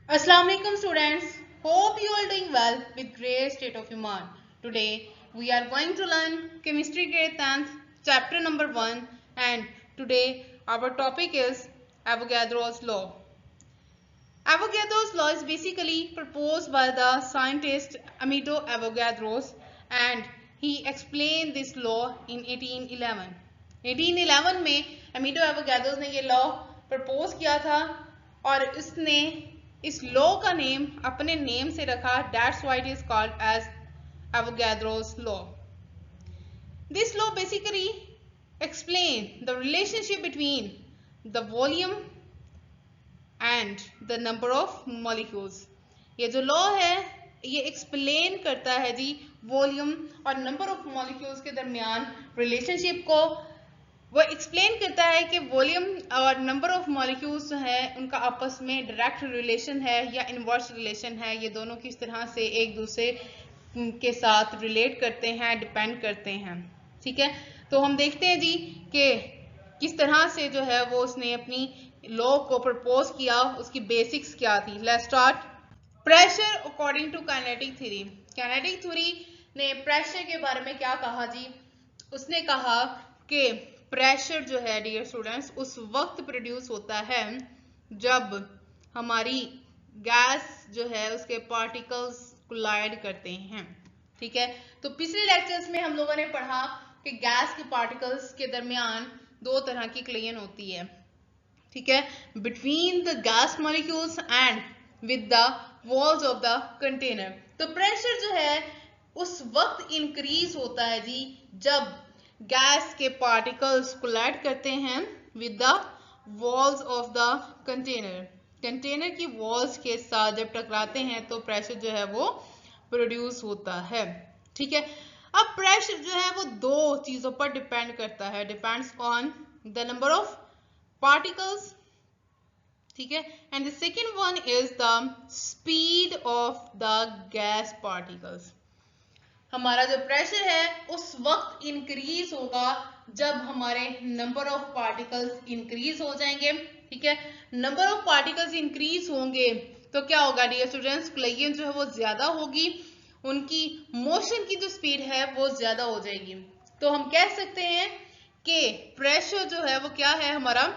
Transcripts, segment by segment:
Assalamu alaikum students. Hope you all doing well with great state of your mind. Today we are going to learn chemistry grade 10th chapter number 1 and today our topic is Avogadro's law. Avogadro's law is basically proposed by the scientist Amito Avogadro and he explained this law in 1811. 1811 में Amito Avogadro ने ये law propose किया था और इसने इस law का name अपने नेम से रखा. That's why it is called as Avogadro's law. This law basically explains the relationship between the volume and the number of molecules. ये जो लॉ है ये एक्सप्लेन करता है जी वॉल्यूम और नंबर ऑफ मॉलिक्यूल्स के दरमियान रिलेशनशिप को. वो एक्सप्लेन करता है कि वॉल्यूम और नंबर ऑफ मॉलिक्यूल्स जो है उनका आपस में डायरेक्ट रिलेशन है या इनवर्स रिलेशन है. ये दोनों किस तरह से एक दूसरे के साथ रिलेट करते हैं, डिपेंड करते हैं. ठीक है, तो हम देखते हैं जी कि किस तरह से जो है वो उसने अपनी लॉ को प्रपोज किया. उसकी बेसिक्स क्या थी. Let's start. Pressure according to kinetic theory. Kinetic theory ने प्रेशर के बारे में क्या कहा जी. उसने कहा कि प्रेशर जो है डियर स्टूडेंट्स उस वक्त प्रोड्यूस होता है जब हमारी गैस जो है उसके पार्टिकल्स कोलाइड करते हैं. ठीक है, तो पिछले लेक्चर्स में हम लोगों ने पढ़ा कि गैस के पार्टिकल्स के दरमियान दो तरह की कोलिजन होती है. ठीक है, between the gas molecules and with the walls of the container. तो प्रेशर जो है उस वक्त इंक्रीज होता है जी जब गैस के पार्टिकल्स कोलाइड करते हैं with the walls of the container. Container की वॉल्स के साथ जब टकराते हैं तो प्रेशर जो है वो प्रोड्यूस होता है. ठीक है, अब प्रेशर जो है वो दो चीजों पर डिपेंड करता है. Depends on the number of particles. ठीक है, and the second one is the speed of the gas particles. हमारा जो प्रेशर है उस वक्त इंक्रीज होगा जब हमारे नंबर ऑफ पार्टिकल्स इंक्रीज हो जाएंगे. ठीक है, नंबर ऑफ पार्टिकल्स इंक्रीज होंगे तो क्या होगा डियर स्टूडेंट्स, कोलिजन जो है वो ज्यादा होगी, उनकी मोशन की जो स्पीड है वो ज्यादा हो जाएगी. तो हम कह सकते हैं कि प्रेशर जो है वो क्या है हमारा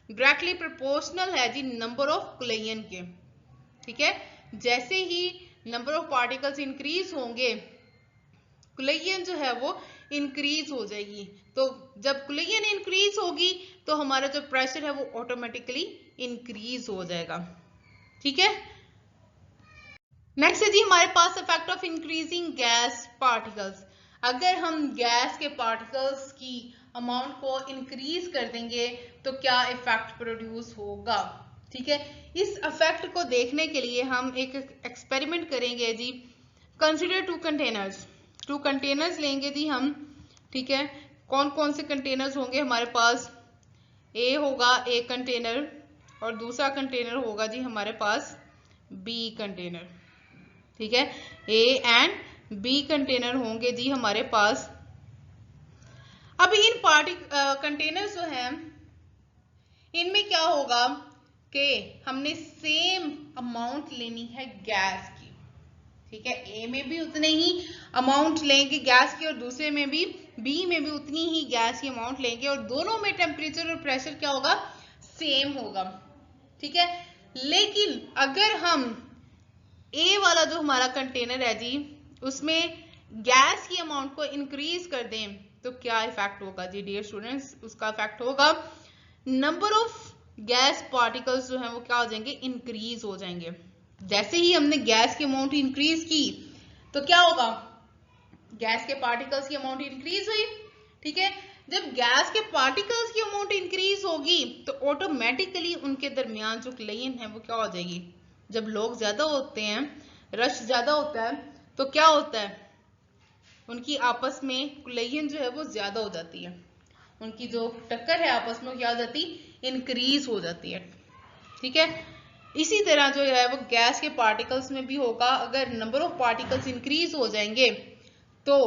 डायरेक्टली प्रोपोर्शनल है जी नंबर ऑफ कोलिजन के. ठीक है, जैसे ही नंबर ऑफ पार्टिकल्स इंक्रीज होंगे कोलिजन जो है वो इंक्रीज हो जाएगी. तो जब कोलिजन इंक्रीज होगी तो हमारा जो प्रेशर है वो ऑटोमेटिकली इंक्रीज हो जाएगा. ठीक है, नेक्स्ट है जी हमारे पास effect of increasing gas particles. अगर हम गैस के पार्टिकल्स की अमाउंट को इंक्रीज कर देंगे तो क्या इफेक्ट प्रोड्यूस होगा. ठीक है, इस इफेक्ट को देखने के लिए हम एक एक्सपेरिमेंट करेंगे जी. Consider two containers. Two containers लेंगे जी हम. ठीक है, कौन कौन से कंटेनर्स होंगे हमारे पास. ए होगा ए कंटेनर और दूसरा कंटेनर होगा जी हमारे पास बी कंटेनर. ठीक है, ए एंड बी कंटेनर होंगे जी हमारे पास. अब इन कंटेनर्स जो हैं इनमें क्या होगा कि हमने सेम अमाउंट लेनी है गैस की. ठीक है, ए में भी उतने ही अमाउंट लेंगे गैस की और दूसरे में भी बी में भी उतनी ही गैस की अमाउंट लेंगे और दोनों में टेम्परेचर और प्रेशर क्या होगा सेम होगा. ठीक है, लेकिन अगर हम ए वाला जो हमारा कंटेनर है जी उसमें गैस की अमाउंट को इंक्रीज कर दें तो क्या इफेक्ट होगा जी डियर स्टूडेंट्स. उसका इफेक्ट होगा नंबर ऑफ गैस पार्टिकल्स जो है वो क्या हो जाएंगे इंक्रीज हो जाएंगे. जैसे ही हमने गैस की अमाउंट इंक्रीज की तो क्या होगा गैस के पार्टिकल्स की अमाउंट इंक्रीज हुई. ठीक है, जब गैस के पार्टिकल्स की अमाउंट इंक्रीज होगी तो ऑटोमेटिकली उनके दरमियान जो कोलिजन है वो क्या हो जाएगी. जब लोग ज्यादा होते हैं, रश ज्यादा होता है तो क्या होता है उनकी आपस में कोलिजन जो है वो ज्यादा हो जाती है. उनकी जो टक्कर है आपस में क्या हो जाती इंक्रीज हो जाती है. ठीक है, इसी तरह जो है वो गैस के पार्टिकल्स में भी होगा. अगर नंबर ऑफ पार्टिकल्स इंक्रीज हो जाएंगे तो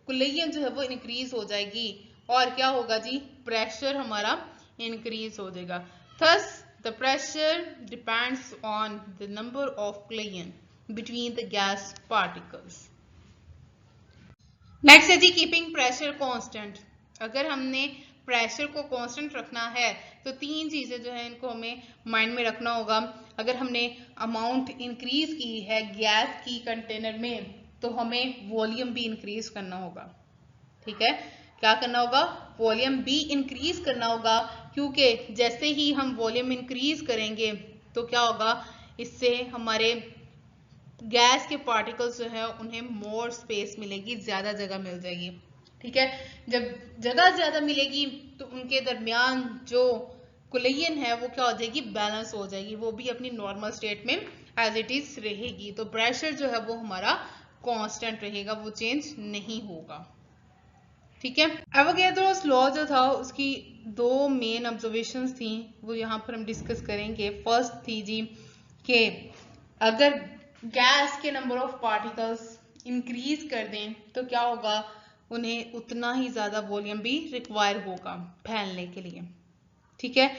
कोलिजन जो है वो इंक्रीज हो जाएगी और क्या होगा जी प्रेशर हमारा इंक्रीज हो जाएगा. Thus The pressure depends on the number of collision between the gas particles. Next है जी कीपिंग प्रेशर कांस्टेंट। अगर हमने प्रेशर को कांस्टेंट रखना है तो तीन चीजें जो है इनको हमें माइंड में रखना होगा। अगर हमने अमाउंट इंक्रीज की है गैस की कंटेनर में तो हमें वॉल्यूम भी इंक्रीज करना होगा। ठीक है, क्या करना होगा? वॉल्यूम भी इंक्रीज करना होगा, क्योंकि जैसे ही हम वॉल्यूम इंक्रीज करेंगे तो क्या होगा, इससे हमारे गैस के पार्टिकल्स जो है उन्हें मोर स्पेस मिलेगी, ज्यादा जगह मिल जाएगी। ठीक है, जब जगह ज्यादा मिलेगी तो उनके दरमियान जो कोलिजन है वो क्या हो जाएगी, बैलेंस हो जाएगी, वो भी अपनी नॉर्मल स्टेट में एज इट इज रहेगी। तो प्रेशर जो है वो हमारा कांस्टेंट रहेगा, वो चेंज नहीं होगा। ठीक है, एवोगैड्रोस लॉ जो था उसकी दो मेन ऑब्जर्वेशंस थी, वो यहाँ पर हम डिस्कस करेंगे। फर्स्ट थी जी कि अगर गैस के नंबर ऑफ पार्टिकल्स इंक्रीज कर दें तो क्या होगा, उन्हें उतना ही ज्यादा वॉल्यूम भी रिक्वायर होगा फैलने के लिए। ठीक है,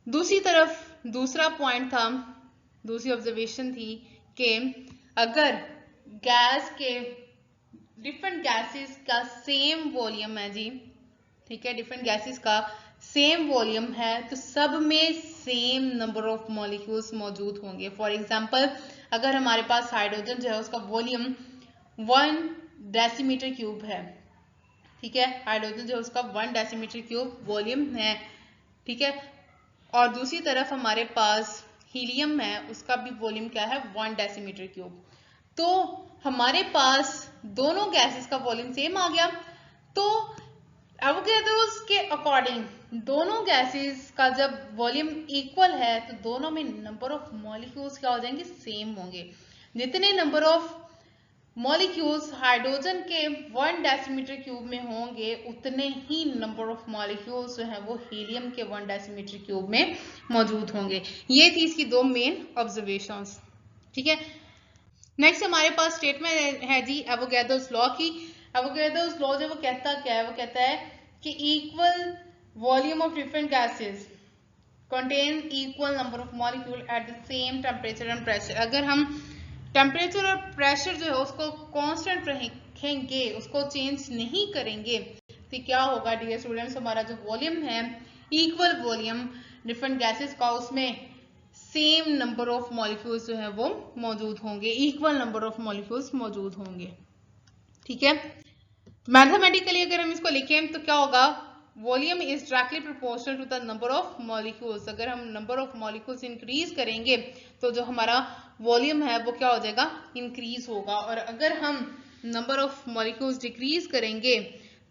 दूसरी तरफ दूसरा पॉइंट था, दूसरी ऑब्जर्वेशन थी कि अगर गैस के डिफरेंट गैसेस का सेम वॉल्यूम है जी, ठीक है, डिफरेंट गैसेस का सेम वॉल्यूम है तो सब में सेम नंबर ऑफ मॉलिक्यूल्स मौजूद होंगे। फॉर एग्जांपल, अगर हमारे पास हाइड्रोजन जो है उसका वॉल्यूम 1 डेसीमीटर क्यूब है, ठीक है, हाइड्रोजन जो है उसका 1 डेसीमीटर क्यूब वॉल्यूम है। ठीक है, और दूसरी तरफ हमारे पास हीलियम है, उसका भी वॉल्यूम क्या है, 1 डेसीमीटर क्यूब। तो हमारे पास दोनों गैसेस का वॉल्यूम सेम आ गया। तो एवोगैड्रोस के अकॉर्डिंग दोनों गैसेस का जब वॉल्यूम इक्वल है तो दोनों में नंबर ऑफ मॉलिक्यूल्स क्या हो जाएंगे, सेम होंगे। जितने नंबर ऑफ मॉलिक्यूल्स हाइड्रोजन के 1 डेसीमीटर क्यूब में होंगे उतने ही नंबर ऑफ मॉलिक्यूल्स जो है वो हीलियम के 1 डेसीमीटर क्यूब में मौजूद होंगे। ये थी इसकी दो मेन ऑब्जर्वेशंस। ठीक है, नेक्स्ट हमारे पास स्टेटमेंट है जी एवोगैड्रोस लॉ की। एवोगैड्रोस लॉ जो वो कहता क्या है, वो कहता है कि equal volume of different gases contain equal number of molecule at the same temperature and pressure. अगर हम टेम्परेचर और प्रेशर जो है उसको कांस्टेंट रखेंगे, उसको चेंज नहीं करेंगे, तो क्या होगा डियर स्टूडेंट्स, हमारा जो वॉल्यूम है इक्वल वॉल्यूम डिफरेंट गैसेस का, उसमें सेम नंबर ऑफ मॉलिक्यूल्स जो है वो मौजूद होंगे, इक्वल नंबर ऑफ मॉलिक्यूल्स मौजूद होंगे। ठीक है, मैथमेटिकली अगर हम इसको लिखें तो क्या होगा, volume is directly proportional to the number of molecules. अगर हम नंबर ऑफ मॉलिक्यूल्स इंक्रीज करेंगे तो जो हमारा वॉल्यूम है वो क्या हो जाएगा, इंक्रीज होगा, और अगर हम नंबर ऑफ मॉलिक्यूल्स डिक्रीज करेंगे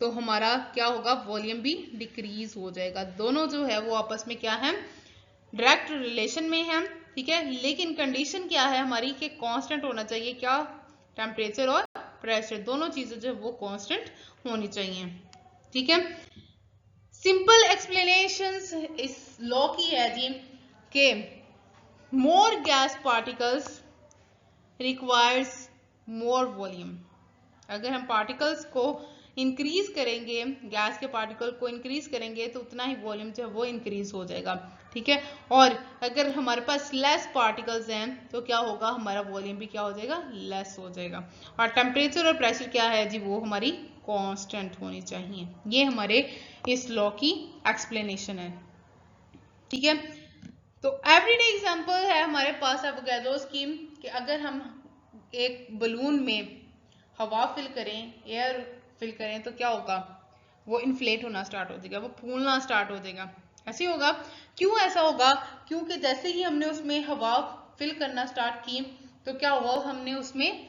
तो हमारा क्या होगा, वॉल्यूम भी डिक्रीज हो जाएगा। दोनों जो है वो आपस में क्या है, डायरेक्ट रिलेशन में है। ठीक है, लेकिन कंडीशन क्या है हमारी कि कांस्टेंट होना चाहिए, क्या, टेम्परेचर और प्रेशर, दोनों चीजें जो वो कांस्टेंट होनी चाहिए। ठीक है, सिंपल एक्सप्लेनेशंस इस लॉ की है जी कि more gas particles requires more volume. अगर हम पार्टिकल्स को इंक्रीज करेंगे, गैस के पार्टिकल को इंक्रीज करेंगे तो उतना ही वॉल्यूम जो है वो इंक्रीज हो जाएगा। ठीक है, और अगर हमारे पास लेस पार्टिकल्स हैं तो क्या होगा, हमारा वॉल्यूम भी क्या हो जाएगा, लेस हो जाएगा। और टेम्परेचर और प्रेशर क्या है जी, वो हमारी कांस्टेंट होनी चाहिए। ये हमारे इस लॉ की एक्सप्लेनेशन है। ठीक है, तो एवरीडे एग्जांपल है हमारे पास एवोगैड्रोस की कि अगर हम एक बलून में हवा फिल करें, एयर फिल करें, तो क्या होगा, वो इन्फ्लेट होना स्टार्ट हो जाएगा, वो फूलना स्टार्ट हो जाएगा। ऐसे होगा, क्यों ऐसा होगा, क्योंकि जैसे ही हमने उसमें हवा फिल करना स्टार्ट की तो क्या हुआ, हमने उसमें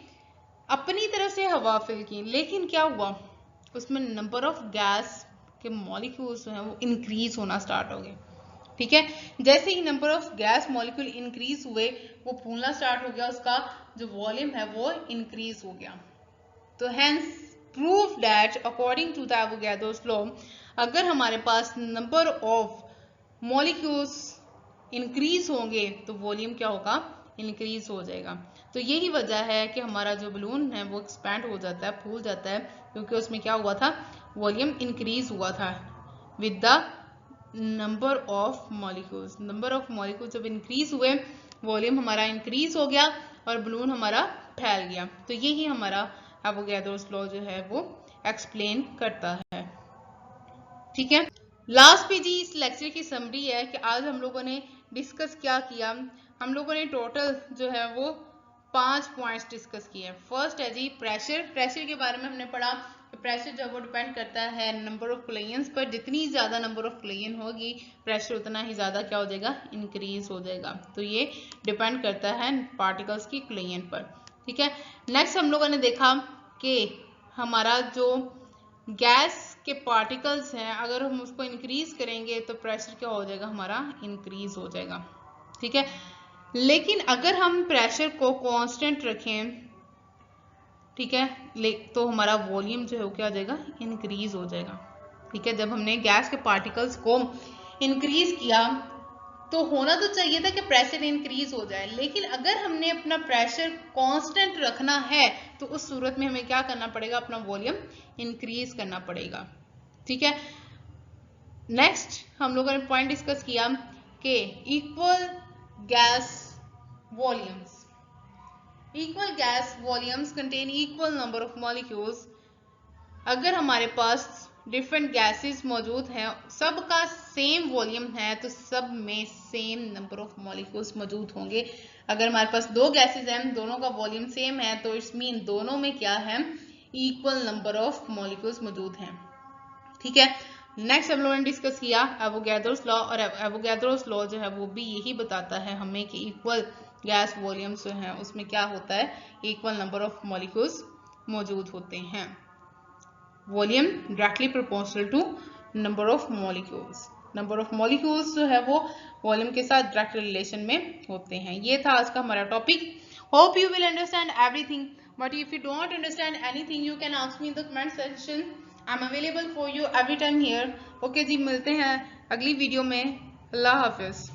अपनी तरफ से हवा फिल की, लेकिन क्या हुआ, उसमें नंबर ऑफ गैस के मॉलिक्यूल्स जो हैं वो इंक्रीज होना स्टार्ट हो गए। ठीक है, जैसे ही number of gas molecule increase हुए वो फूलना स्टार्ट हो गया, उसका जो वॉल्यूम है वो इंक्रीज हो गया। तो hence prove that according to the Avogadro's law, अगर हमारे पास नंबर ऑफ मॉलिक्यूल्स इंक्रीज होंगे तो वॉल्यूम क्या होगा, इंक्रीज हो जाएगा। तो यही वजह है कि हमारा जो बलून है वो एक्सपैंड हो जाता है, फूल जाता है, क्योंकि उसमें क्या हुआ था, वॉल्यूम इंक्रीज हुआ था with the number of molecules. Number of molecules जब इंक्रीज हुए, वॉल्यूम हमारा इंक्रीज हो गया और बलून हमारा फैल गया। तो यही हमारा एवोगैड्रोस लॉ जो है वो एक्सप्लेन करता है। ठीक है, लास्ट पे जी इस लेक्चर की समरी है कि आज हम लोगों ने डिस्कस क्या किया। हम लोगों ने टोटल जो है वो 5 पॉइंट्स डिस्कस किए हैं। फर्स्ट है जी प्रेशर। प्रेशर के बारे में हमने पढ़ा कि प्रेशर जो वो डिपेंड करता है नंबर ऑफ क्लेयंस पर। जितनी ज्यादा नंबर ऑफ क्लेयन होगी प्रेशर उतना ही ज्यादा क्या हो जाएगा, इंक्रीज हो जाएगा। तो ये डिपेंड करता है पार्टिकल्स की क्लेयन पर। ठीक है, नेक्स्ट हम लोगों ने देखा कि हमारा जो गैस के पार्टिकल्स हैं, अगर हम उसको इंक्रीज करेंगे तो प्रेशर क्या हो जाएगा, हमारा इंक्रीज हो जाएगा। ठीक है, लेकिन अगर हम प्रेशर को कांस्टेंट रखें, ठीक है, तो हमारा वॉल्यूम जो है वो क्या हो जाएगा, इंक्रीज हो जाएगा। ठीक है, जब हमने गैस के पार्टिकल्स को इंक्रीज किया तो होना तो चाहिए था कि प्रेशर इंक्रीज हो जाए, लेकिन अगर हमने अपना प्रेशर कांस्टेंट रखना है तो उस सूरत में हमें क्या करना पड़ेगा, अपना वॉल्यूम इंक्रीज करना पड़ेगा। ठीक है, नेक्स्ट हम लोगों ने पॉइंट डिस्कस किया कि equal gas volumes, equal gas volumes contain equal number of molecules. अगर हमारे पास डिफरेंट गैसेस मौजूद हैं, सबका सेम वॉल्यूम है, तो सब में सेम नंबर ऑफ मॉलिक्यूल्स मौजूद होंगे। अगर हमारे पास दो गैसेस हैं, दोनों का वॉल्यूम सेम है, तो इट्स मीन दोनों में क्या है, इक्वल नंबर ऑफ मॉलिक्यूल्स मौजूद हैं। ठीक है, नेक्स्ट हम लोगों ने डिस्कस किया एवोगैड्रोस लॉ, और एवोगैड्रोस लॉ जो है वो भी यही बताता है हमें कि इक्वल गैस वॉल्यूम्स जो हैं उसमें क्या होता है, इक्वल नंबर ऑफ मॉलिक्यूल्स मौजूद होते हैं। Volume directly proportional to number of molecules. Number of molecules जो है वो वॉल्यूम के साथ डायरेक्ट रिलेशन में होते हैं। ये था आज का हमारा topic. Hope you will understand everything, but if you don't understand anything you can ask me in the comment section. I am available for you every time here. Okay जी, मिलते हैं अगली वीडियो में। अल्लाह हाफिज।